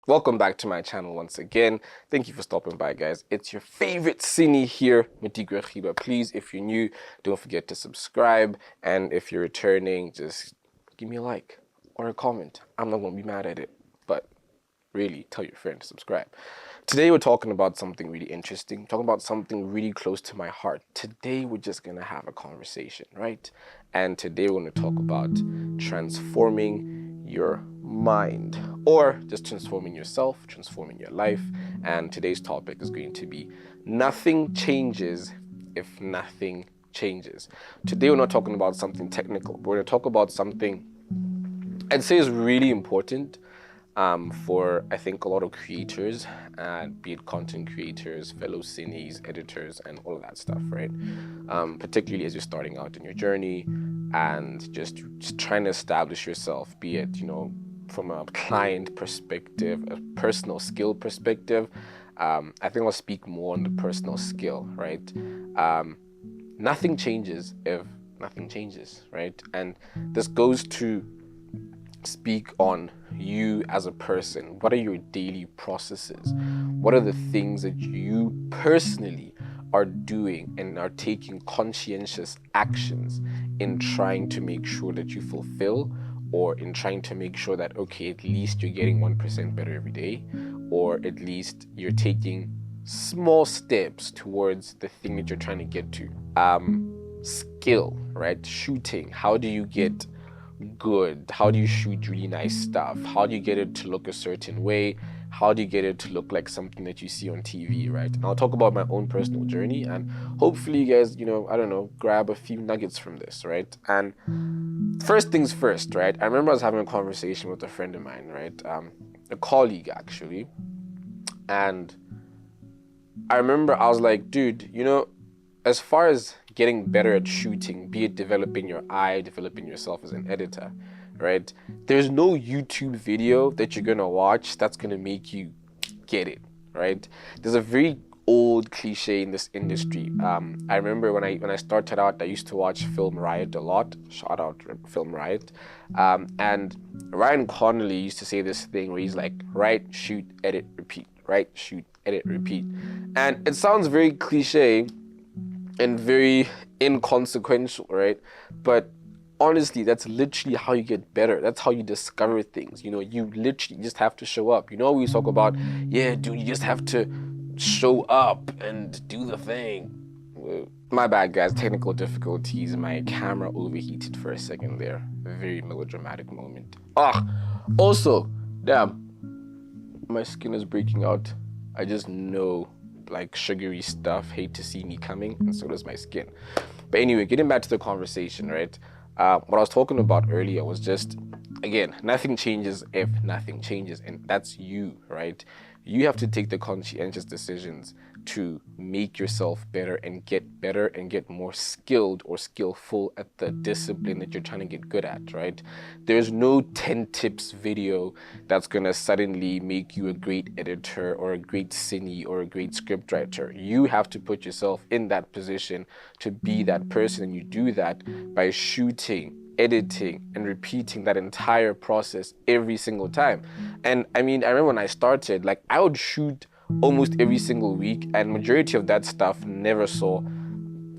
Welcome back to my channel once again. Thank you for stopping by, guys. It's your favorite cine here, Cinematographer. Please, if you're new, don't forget to subscribe. And if you're returning, just give me a like or a comment. I'm not going to be mad at it, but really tell your friend to subscribe. Today we're talking about something really interesting, talking about something really close to my heart. Today we're just going to have a conversation, right? And today we're going to talk about transforming your mind, or just transforming yourself, transforming your life. And today's topic is going to be nothing changes if nothing changes. Today we're not talking about something technical. We're going to talk about something I'd say is really important for, I think, a lot of creators, be it content creators, fellow cineas, editors, and all of that stuff, right? Particularly as you're starting out in your journey and just trying to establish yourself, be it, from a client perspective, a personal skill perspective. I think I'll speak more on the personal skill, right? Nothing changes if nothing changes, right? And this goes to speak on you as a person. What are your daily processes? What are the things that you personally are doing and are taking conscientious actions in trying to make sure that you fulfill, or in trying to make sure that, okay, at least you're getting 1% better every day, or at least you're taking small steps towards the thing that you're trying to get to. Skill, right? Shooting. How do you get good? How do you shoot really nice stuff? How do you get it to look a certain way? How do you get it to look like something that you see on TV, right? And I'll talk about my own personal journey, and hopefully you guys, grab a few nuggets from this, right? And first things first, right? I remember I was having a conversation with a friend of mine, right? A colleague, actually. And I remember I was like, dude, as far as getting better at shooting, be it developing your eye, developing yourself as an editor, right? There's no YouTube video that you're gonna watch that's gonna make you get it, right? There's a very old cliche in this industry. I remember when I started out, I used to watch Film Riot a lot. Shout out Film Riot. And Ryan Connolly used to say this thing where he's like, write, shoot, edit, repeat. Write, shoot, edit, repeat. And it sounds very cliche and very inconsequential, right? But honestly, that's literally how you get better. That's how you discover things. You literally just have to show up. We always talk about, yeah, dude, you just have to show up and do the thing. My bad, guys. Technical difficulties. My camera overheated for a second there. A very melodramatic moment. Also, damn, my skin is breaking out. I just know, like, sugary stuff. Hate to see me coming, and so does my skin. But anyway, getting back to the conversation, right? What I was talking about earlier was just, again, nothing changes if nothing changes, and that's you, right? You have to take the conscientious decisions to make yourself better and get more skilled or skillful at the discipline that you're trying to get good at, right? There's no 10 tips video that's gonna suddenly make you a great editor or a great cine or a great scriptwriter. You have to put yourself in that position to be that person, and you do that by shooting, editing, and repeating that entire process every single time. And I remember when I started, like, I would shoot almost every single week, and majority of that stuff never saw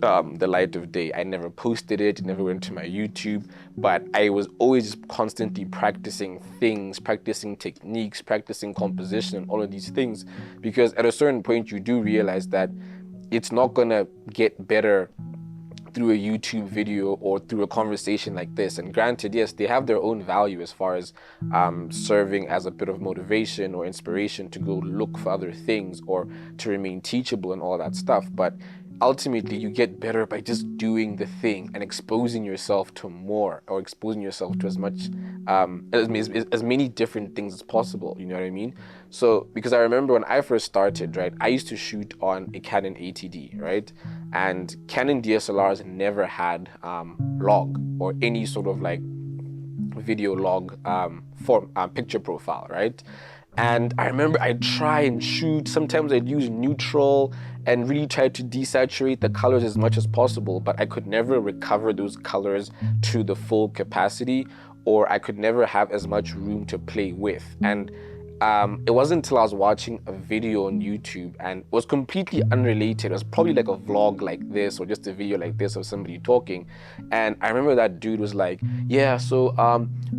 the light of day. I never posted it, never went to my YouTube, but I was always constantly practicing things, practicing techniques, practicing composition, and all of these things, because at a certain point you do realize that it's not gonna get better through a YouTube video or through a conversation like this. And granted, yes, they have their own value as far as serving as a bit of motivation or inspiration to go look for other things or to remain teachable and all that stuff. But ultimately, you get better by just doing the thing and exposing yourself to more, or exposing yourself to as much, as many different things as possible. You know what I mean? So, because I remember when I first started, right, I used to shoot on a Canon 80D, right? And Canon DSLRs never had log or any sort of like video log picture profile, right? And I remember I'd try and shoot. Sometimes I'd use neutral and really try to desaturate the colors as much as possible, but I could never recover those colors to the full capacity, or I could never have as much room to play with. And it wasn't until I was watching a video on YouTube, and it was completely unrelated. It was probably like a vlog like this or just a video like this of somebody talking. And I remember that dude was like, yeah, so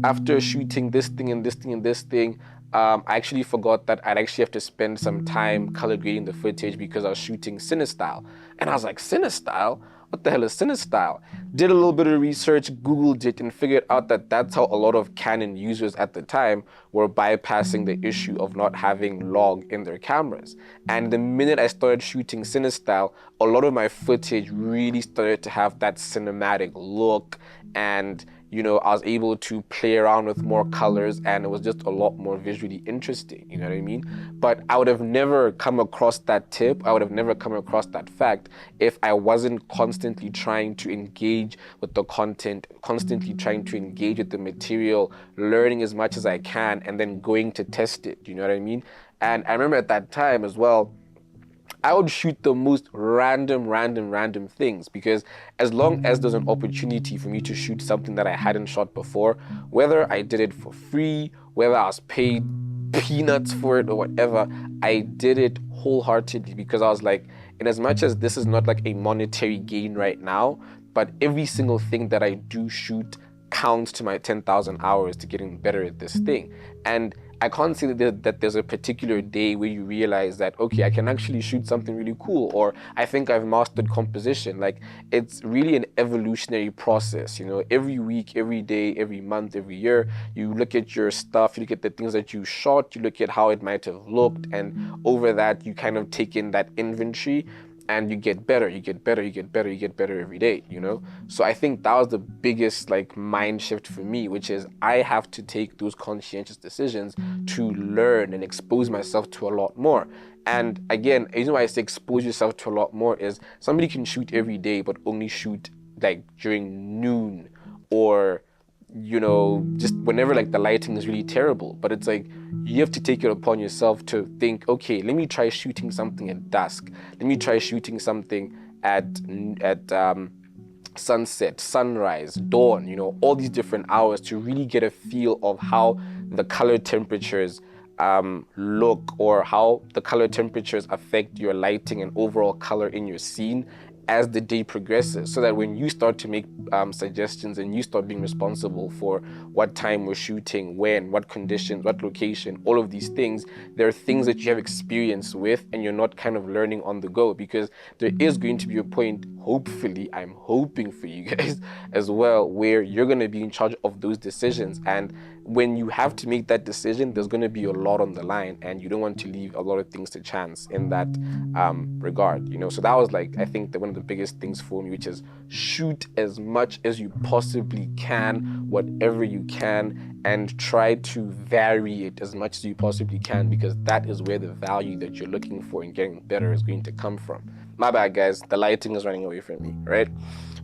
after shooting this thing and this thing and this thing, I actually forgot that I'd actually have to spend some time color grading the footage because I was shooting CineStyle. And I was like, CineStyle? What the hell is CineStyle? Did a little bit of research, Googled it, and figured out that that's how a lot of Canon users at the time were bypassing the issue of not having log in their cameras. And the minute I started shooting CineStyle, a lot of my footage really started to have that cinematic look, and I was able to play around with more colors, and it was just a lot more visually interesting, you know what I mean? But I would have never come across that tip, I would have never come across that fact if I wasn't constantly trying to engage with the content, constantly trying to engage with the material, learning as much as I can, and then going to test it, you know what I mean? And I remember at that time as well, I would shoot the most random things, because as long as there's an opportunity for me to shoot something that I hadn't shot before, whether I did it for free, whether I was paid peanuts for it or whatever, I did it wholeheartedly, because I was like, in as much as this is not like a monetary gain right now, but every single thing that I do shoot counts to my 10,000 hours to getting better at this thing. And I can't say that there's a particular day where you realize that, okay, I can actually shoot something really cool, or I think I've mastered composition. Like, it's really an evolutionary process, every week, every day, every month, every year, you look at your stuff, you look at the things that you shot, you look at how it might have looked, and over that, you kind of take in that inventory, and you get better, you get better every day, So I think that was the biggest mind shift for me, which is I have to take those conscientious decisions to learn and expose myself to a lot more. And again, the reason why I say expose yourself to a lot more is somebody can shoot every day, but only shoot during noon, or just whenever the lighting is really terrible. But it's you have to take it upon yourself to think, okay, let me try shooting something at dusk. Let me try shooting something at sunset, sunrise, dawn, all these different hours, to really get a feel of how the color temperatures look, or how the color temperatures affect your lighting and overall color in your scene as the day progresses, so that when you start to make suggestions and you start being responsible for what time we're shooting, when, what conditions, what location, all of these things, there are things that you have experience with, and you're not kind of learning on the go, because there is going to be a point, hopefully, I'm hoping for you guys as well, where you're going to be in charge of those decisions. And when you have to make that decision, there's going to be a lot on the line, and you don't want to leave a lot of things to chance in that regard, So that was I think one of the biggest things for me, which is shoot as much as you possibly can, whatever you can, and try to vary it as much as you possibly can, because that is where the value that you're looking for in getting better is going to come from. My bad, guys, the lighting is running away from me, right?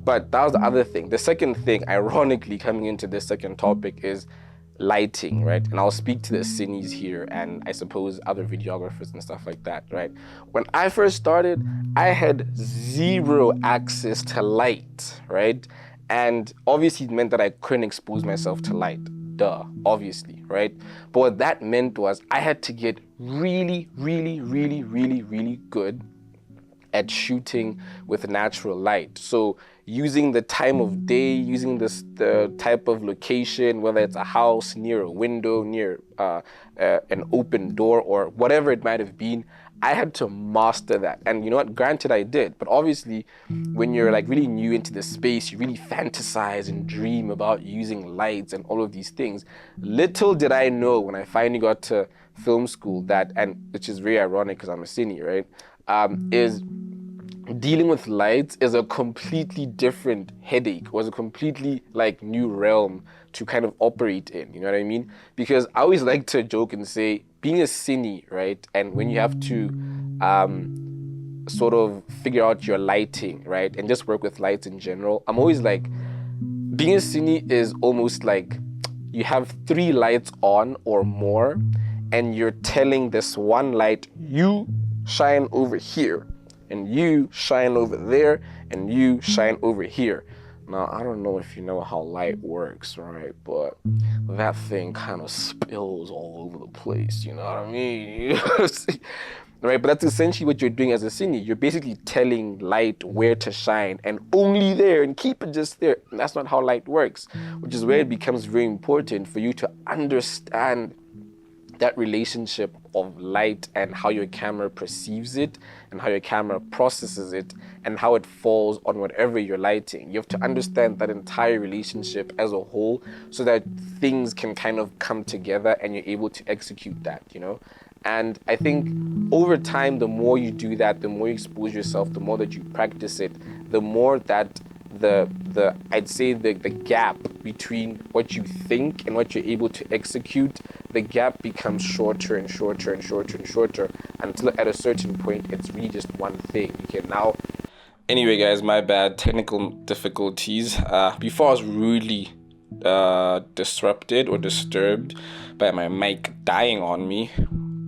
But that was the other thing. The second thing, ironically, coming into this second topic, is lighting, right? And I'll speak to the cineas here, and I suppose other videographers and stuff like that, right? When I first started, I had zero access to light, right? And obviously it meant that I couldn't expose myself to light. Duh, obviously, right? But what that meant was I had to get really good at shooting with natural light. So using the time of day, using the type of location, whether it's a house, near a window, near an open door, or whatever it might have been, I had to master that. And you know what? Granted, I did. But obviously, when you're really new into the space, you really fantasize and dream about using lights and all of these things. Little did I know when I finally got to film school that, and which is very ironic because I'm a cine, right? Is dealing with lights is a completely different headache, was a completely new realm to kind of operate in, you know what I mean? Because I always like to joke and say, being a cine, right, and when you have to sort of figure out your lighting, right, and just work with lights in general, I'm always being a cine is almost you have 3 lights on or more, and you're telling this one light, you shine over here, and you shine over there, and you shine over here. Now, I don't know if you know how light works, right? But that thing kind of spills all over the place, you know what I mean? Right? But that's essentially what you're doing as a cine. You're basically telling light where to shine and only there and keep it just there. And that's not how light works, which is where it becomes very important for you to understand that relationship of light and how your camera perceives it and how your camera processes it and how it falls on whatever you're lighting. You have to understand that entire relationship as a whole so that things can kind of come together and you're able to execute that, you know? And I think over time, the more you do that, the more you expose yourself, the more that you practice it, the more that I'd say the gap between what you think and what you're able to execute, the gap becomes shorter and shorter and shorter and shorter until at a certain point it's really just one thing. You can now. Anyway, guys, my bad. Technical difficulties. Before I was really disrupted or disturbed by my mic dying on me.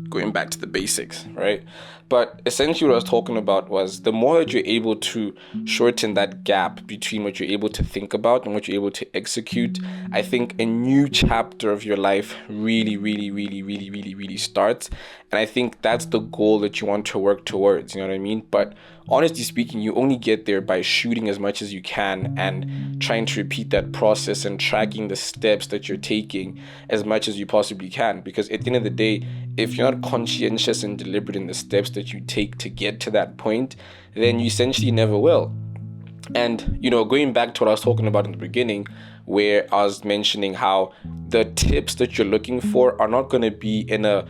Going back to the basics, right? But essentially what I was talking about was the more that you're able to shorten that gap between what you're able to think about and what you're able to execute, I think a new chapter of your life really starts. And I think that's the goal that you want to work towards, you know what I mean? But honestly speaking, you only get there by shooting as much as you can and trying to repeat that process and tracking the steps that you're taking as much as you possibly can. Because at the end of the day, if you're not conscientious and deliberate in the steps that you take to get to that point, then you essentially never will. And, you know, going back to what I was talking about in the beginning, where I was mentioning how the tips that you're looking for are not going to be in a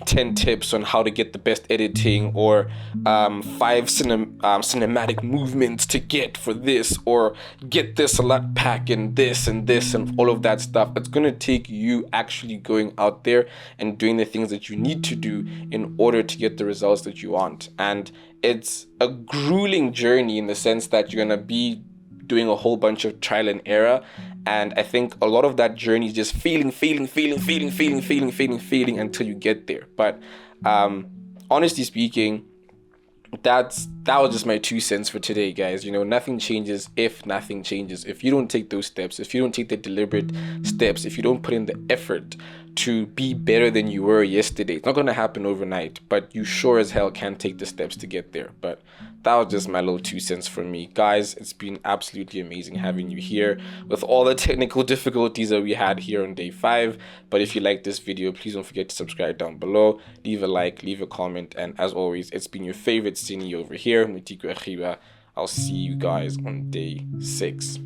10 tips on how to get the best editing or 5 cinematic movements to get for this or get this a lot pack and this and all of that stuff. It's going to take you actually going out there and doing the things that you need to do in order to get the results that you want. And it's a grueling journey in the sense that you're going to be doing a whole bunch of trial and error. And I think a lot of that journey is just failing until you get there. But honestly speaking, that was just my 2 cents for today, guys. You know, nothing changes if nothing changes. If you don't take those steps, if you don't take the deliberate steps, if you don't put in the effort to be better than you were yesterday, it's not going to happen overnight, but you sure as hell can take the steps to get there. But that was just my little 2 cents from me. Guys, it's been absolutely amazing having you here with all the technical difficulties that we had here on day 5. But if you like this video, please don't forget to subscribe down below, leave a like, leave a comment, and as always, it's been your favorite cine over here, Cinematographer. I'll see you guys on day 6.